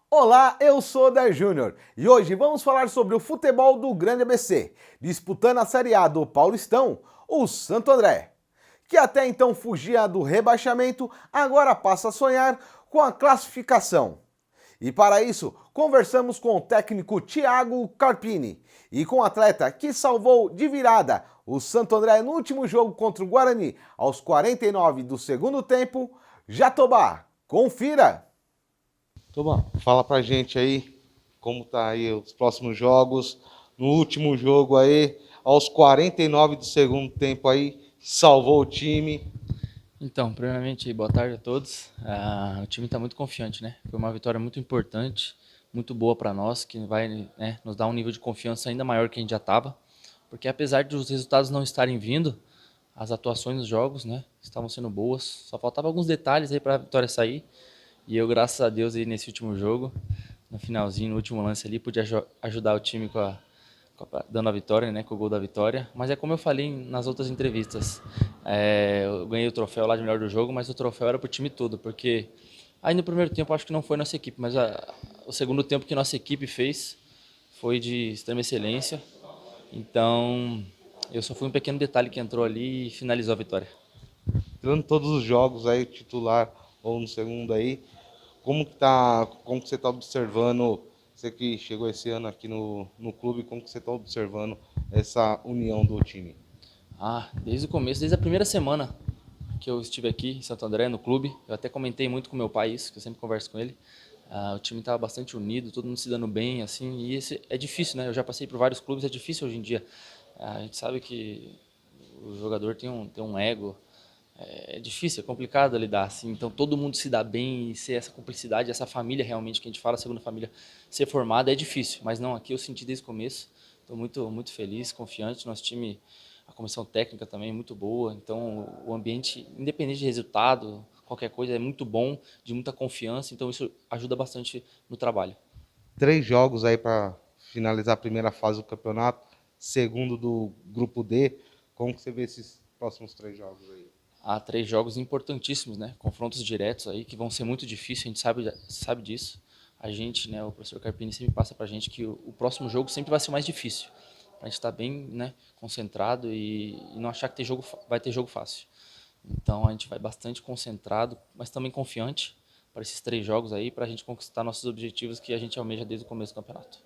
Olá, eu sou o Dar Júnior e hoje vamos falar sobre o futebol do Grande ABC, disputando a Série A do Paulistão, o Santo André, que até então fugia do rebaixamento, agora passa a sonhar com a classificação. E para isso, conversamos com o técnico Thiago Carpini e com o atleta que salvou de virada o Santo André no último jogo contra o Guarani, aos 49 do segundo tempo, Jatobá. Confira! Toma, fala pra gente aí como tá aí os próximos jogos. No último jogo aí, aos 49 do segundo tempo aí, salvou o time. Então, primeiramente, boa tarde a todos. O time está muito confiante, né? Foi uma vitória muito importante, muito boa para nós, que vai, né, nos dar um nível de confiança ainda maior que a gente já estava. Porque apesar de os resultados não estarem vindo, as atuações nos jogos, né, estavam sendo boas. Só faltava alguns detalhes aí para a vitória sair. E eu, graças a Deus, aí nesse último jogo, no finalzinho, no último lance ali, pude ajudar o time dando a vitória, né, com o gol da vitória. Mas é como eu falei nas outras entrevistas, eu ganhei o troféu lá de melhor do jogo, mas o troféu era pro time todo, porque aí no primeiro tempo acho que não foi nossa equipe, mas o segundo tempo que nossa equipe fez foi de extrema excelência. Então eu só fui um pequeno detalhe que entrou ali e finalizou a vitória. Entrando todos os jogos aí, titular ou no segundo aí, como que você tá observando, você que chegou esse ano aqui no clube, como que você tá observando essa união do time? Desde o começo, desde a primeira semana que eu estive aqui em Santo André, no clube, eu até comentei muito com meu pai isso, que eu sempre converso com ele. O time estava bastante unido, todo mundo se dando bem, assim, e esse é difícil, né? Eu já passei por vários clubes, é difícil hoje em dia. A gente sabe que o jogador tem um ego, é difícil, é complicado lidar, assim, então todo mundo se dá bem e ser essa cumplicidade, essa família realmente que a gente fala, a segunda família, ser formada é difícil, mas não, aqui eu senti desde o começo, estou muito feliz, confiante, nosso time, a comissão técnica também é muito boa, então o ambiente, independente de resultado, qualquer coisa, é muito bom, de muita confiança, então isso ajuda bastante no trabalho. 3 jogos aí para finalizar a primeira fase do campeonato, segundo do grupo D. Como que você vê esses próximos 3 jogos aí? Há 3 jogos importantíssimos, né? Confrontos diretos aí que vão ser muito difíceis, a gente sabe disso. A gente, né, o professor Carpini sempre passa pra gente que o próximo jogo sempre vai ser mais difícil. Pra gente estar bem, né, concentrado e não achar que vai ter jogo fácil. Então a gente vai bastante concentrado, mas também confiante para esses 3 jogos aí, para a gente conquistar nossos objetivos que a gente almeja desde o começo do campeonato.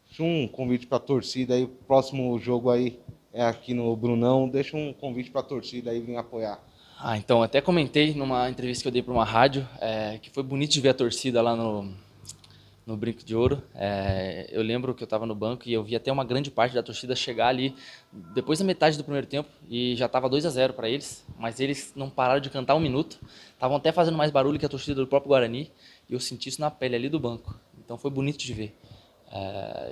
Deixa um convite para a torcida aí, próximo jogo aí é aqui no Brunão. Deixa um convite para a torcida aí vir apoiar. Então, até comentei numa entrevista que eu dei para uma rádio, que foi bonito de ver a torcida lá no Brinco de Ouro. Eu lembro que eu estava no banco e eu vi até uma grande parte da torcida chegar ali depois da metade do primeiro tempo e já estava 2-0 para eles, mas eles não pararam de cantar um minuto, estavam até fazendo mais barulho que a torcida do próprio Guarani e eu senti isso na pele ali do banco, então foi bonito de ver.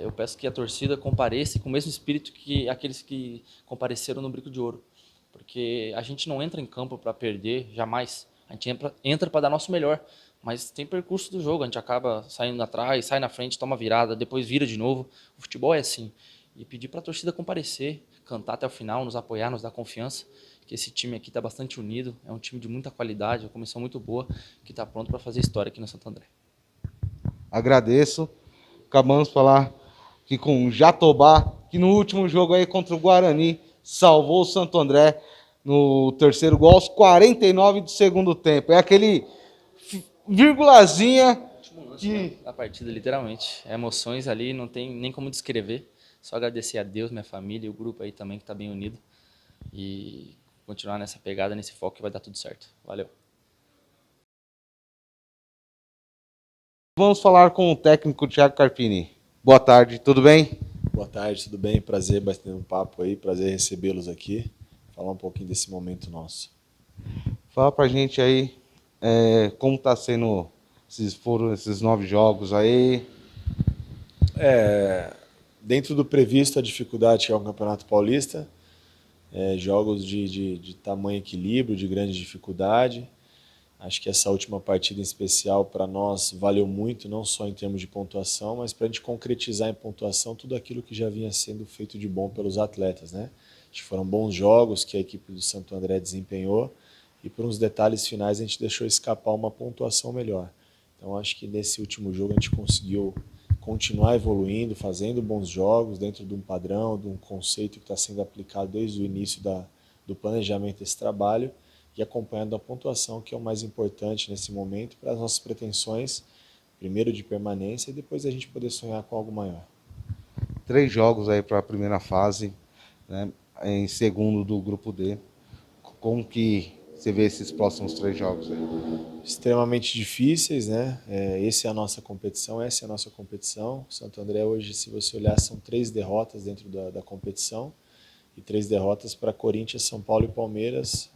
Eu peço que a torcida compareça com o mesmo espírito que aqueles que compareceram no Brinco de Ouro, porque a gente não entra em campo para perder, jamais. A gente entra para dar nosso melhor, mas tem percurso do jogo, a gente acaba saindo atrás, sai na frente, toma virada, depois vira de novo. O futebol é assim. E pedir para a torcida comparecer, cantar até o final, nos apoiar, nos dar confiança, que esse time aqui está bastante unido, é um time de muita qualidade, uma comissão muito boa, que está pronto para fazer história aqui no Santo André. Agradeço. Acabamos de falar aqui com o Jatobá, que no último jogo aí contra o Guarani salvou o Santo André no terceiro gol aos 49 do segundo tempo. É aquele virgulazinha que... Da partida, literalmente. Emoções ali, não tem nem como descrever. Só agradecer a Deus, minha família e o grupo aí também que está bem unido. E continuar nessa pegada, nesse foco que vai dar tudo certo. Valeu. Vamos falar com o técnico Thiago Carpini. Boa tarde, tudo bem? Boa tarde, tudo bem? Prazer bater um papo aí, prazer recebê-los aqui, falar um pouquinho desse momento nosso. Fala pra gente aí como tá sendo, foram esses 9 jogos aí. Dentro do previsto, a dificuldade que é o Campeonato Paulista, jogos de tamanho equilíbrio, de grande dificuldade. Acho que essa última partida em especial para nós valeu muito, não só em termos de pontuação, mas para a gente concretizar em pontuação tudo aquilo que já vinha sendo feito de bom pelos atletas, né? Acho que foram bons jogos que a equipe do Santo André desempenhou e por uns detalhes finais a gente deixou escapar uma pontuação melhor. Então acho que nesse último jogo a gente conseguiu continuar evoluindo, fazendo bons jogos dentro de um padrão, de um conceito que está sendo aplicado desde o início do planejamento desse trabalho e acompanhando a pontuação, que é o mais importante nesse momento para as nossas pretensões, primeiro de permanência e depois a gente poder sonhar com algo maior. 3 jogos aí para a primeira fase, né? Em segundo do grupo D. Como que você vê esses próximos 3 jogos aí? Extremamente difíceis, né? Essa é a nossa competição, essa é a nossa competição. O Santo André hoje, se você olhar, são 3 derrotas dentro da competição e 3 derrotas para Corinthians, São Paulo e Palmeiras.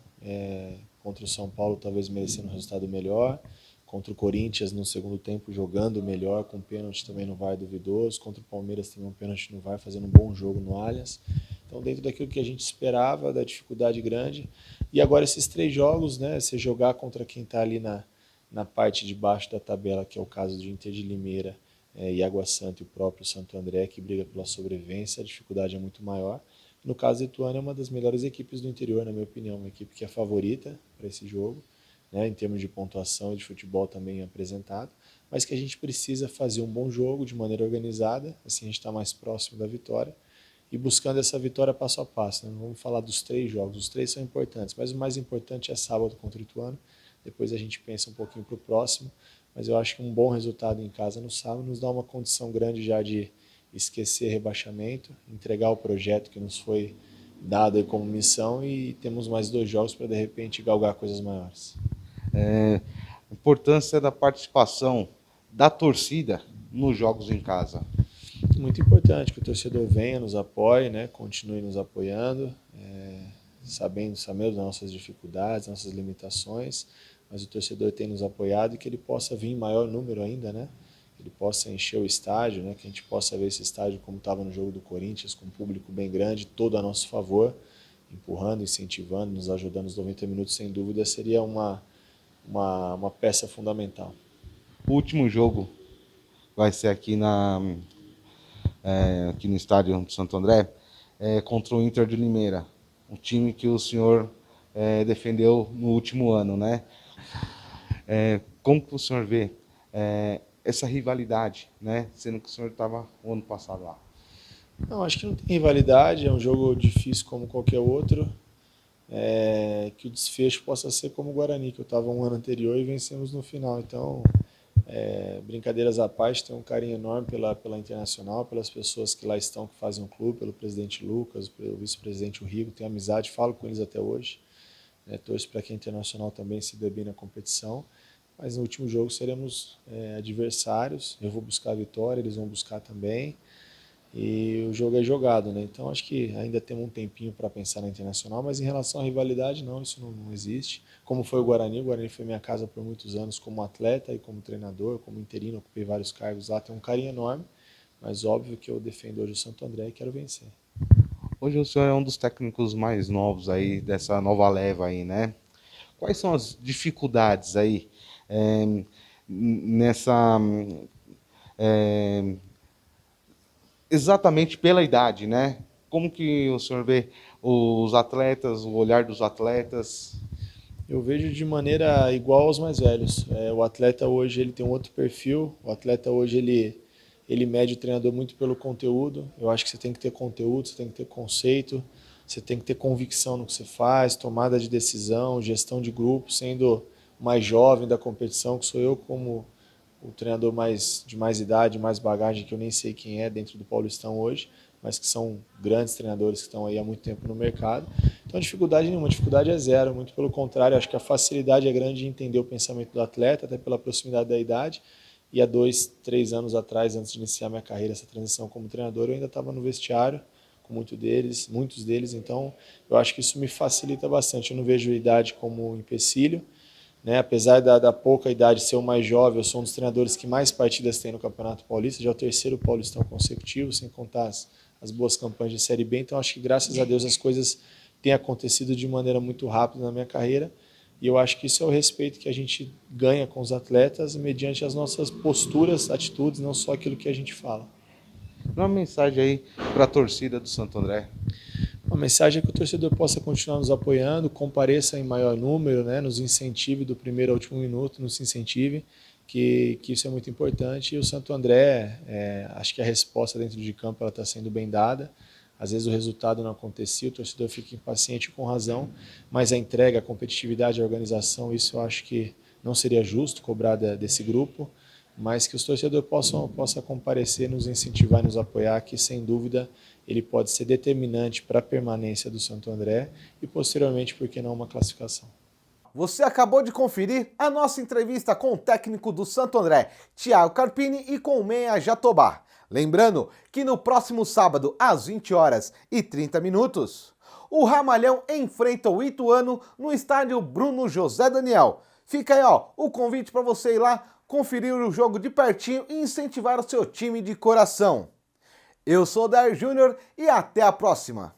Contra o São Paulo talvez merecendo um resultado melhor, contra o Corinthians no segundo tempo jogando melhor, com pênalti também no VAR duvidoso, contra o Palmeiras também um pênalti no VAR, fazendo um bom jogo no Allianz. Então dentro daquilo que a gente esperava, da dificuldade grande, e agora esses 3 jogos, né, você jogar contra quem está ali na parte de baixo da tabela, que é o caso de Inter de Limeira e Água Santa e o próprio Santo André, que briga pela sobrevivência, a dificuldade é muito maior. No caso do Ituano, é uma das melhores equipes do interior, na minha opinião, uma equipe que é favorita para esse jogo, né, em termos de pontuação e de futebol também apresentado, mas que a gente precisa fazer um bom jogo de maneira organizada, assim a gente está mais próximo da vitória, e buscando essa vitória passo a passo. Né? Não vamos falar dos 3 jogos, os 3 são importantes, mas o mais importante é sábado contra o Ituano, depois a gente pensa um pouquinho para o próximo, mas eu acho que um bom resultado em casa no sábado nos dá uma condição grande já de esquecer rebaixamento, entregar o projeto que nos foi dado aí como missão e temos mais 2 jogos para de repente galgar coisas maiores. A importância da participação da torcida nos jogos em casa. Muito importante que o torcedor venha, nos apoie, né? Continue nos apoiando, sabendo das nossas dificuldades, nossas limitações, mas o torcedor tem nos apoiado e que ele possa vir em maior número ainda, né? Ele possa encher o estádio, né? Que a gente possa ver esse estádio como estava no jogo do Corinthians, com um público bem grande, todo a nosso favor, empurrando, incentivando, nos ajudando nos 90 minutos, sem dúvida, seria uma peça fundamental. O último jogo vai ser aqui aqui no estádio de Santo André, contra o Inter de Limeira, um time que o senhor defendeu no último ano, né? Como que o senhor vê essa rivalidade, né? Sendo que o senhor estava o ano passado lá? Não, acho que não tem rivalidade, é um jogo difícil como qualquer outro, que o desfecho possa ser como o Guarani, que eu estava um ano anterior e vencemos no final. Então, brincadeiras à parte, tenho um carinho enorme pela Internacional, pelas pessoas que lá estão, que fazem o clube, pelo presidente Lucas, pelo vice-presidente Rigo, tenho amizade, falo com eles até hoje. Torço para que a Internacional também se dê bem na competição, mas no último jogo seremos adversários, eu vou buscar a vitória, eles vão buscar também, e o jogo é jogado, né? Então acho que ainda temos um tempinho para pensar na Internacional, mas em relação à rivalidade, não, isso não existe. Como foi o Guarani foi minha casa por muitos anos como atleta e como treinador, como interino, ocupei vários cargos lá, tenho um carinho enorme, mas óbvio que eu defendo hoje o Santo André e quero vencer. Hoje o senhor é um dos técnicos mais novos aí, dessa nova leva aí, né? Quais são as dificuldades aí exatamente pela idade, né? Como que o senhor vê os atletas, o olhar dos atletas? Eu vejo de maneira igual aos mais velhos. O atleta hoje ele tem um outro perfil, o atleta hoje ele mede o treinador muito pelo conteúdo. Eu acho que você tem que ter conteúdo, você tem que ter conceito, você tem que ter convicção no que você faz, tomada de decisão, gestão de grupo, sendo mais jovem da competição, que sou eu como o treinador de mais idade, mais bagagem, que eu nem sei quem é dentro do Paulistão hoje, mas que são grandes treinadores que estão aí há muito tempo no mercado. Então, dificuldade nenhuma, dificuldade é zero, muito pelo contrário, acho que a facilidade é grande de entender o pensamento do atleta, até pela proximidade da idade, e há 2, 3 anos atrás, antes de iniciar minha carreira, essa transição como treinador, eu ainda estava no vestiário com muitos deles, então eu acho que isso me facilita bastante, eu não vejo a idade como um empecilho, né? Apesar da pouca idade ser o mais jovem, eu sou um dos treinadores que mais partidas tem no Campeonato Paulista, já é o 3º Paulistão consecutivo, sem contar as boas campanhas de Série B, então acho que graças a Deus as coisas têm acontecido de maneira muito rápida na minha carreira, e eu acho que isso é o respeito que a gente ganha com os atletas mediante as nossas posturas, atitudes, não só aquilo que a gente fala. Dá uma mensagem aí para a torcida do Santo André. A mensagem é que o torcedor possa continuar nos apoiando, compareça em maior número, né, nos incentive do primeiro ao último minuto, nos incentive, que isso é muito importante. E o Santo André, acho que a resposta dentro de campo está sendo bem dada. Às vezes o resultado não acontecia, o torcedor fica impaciente com razão, mas a entrega, a competitividade, a organização, isso eu acho que não seria justo cobrar desse grupo, mas que os torcedores possam comparecer, nos incentivar e nos apoiar, que sem dúvida ele pode ser determinante para a permanência do Santo André e posteriormente, por que não, uma classificação. Você acabou de conferir a nossa entrevista com o técnico do Santo André, Thiago Carpini, e com o meia Jatobá. Lembrando que no próximo sábado, às 20h30, o Ramalhão enfrenta o Ituano no estádio Bruno José Daniel. Fica aí, o convite para você ir lá conferir o jogo de pertinho e incentivar o seu time de coração. Eu sou o Dair Júnior e até a próxima!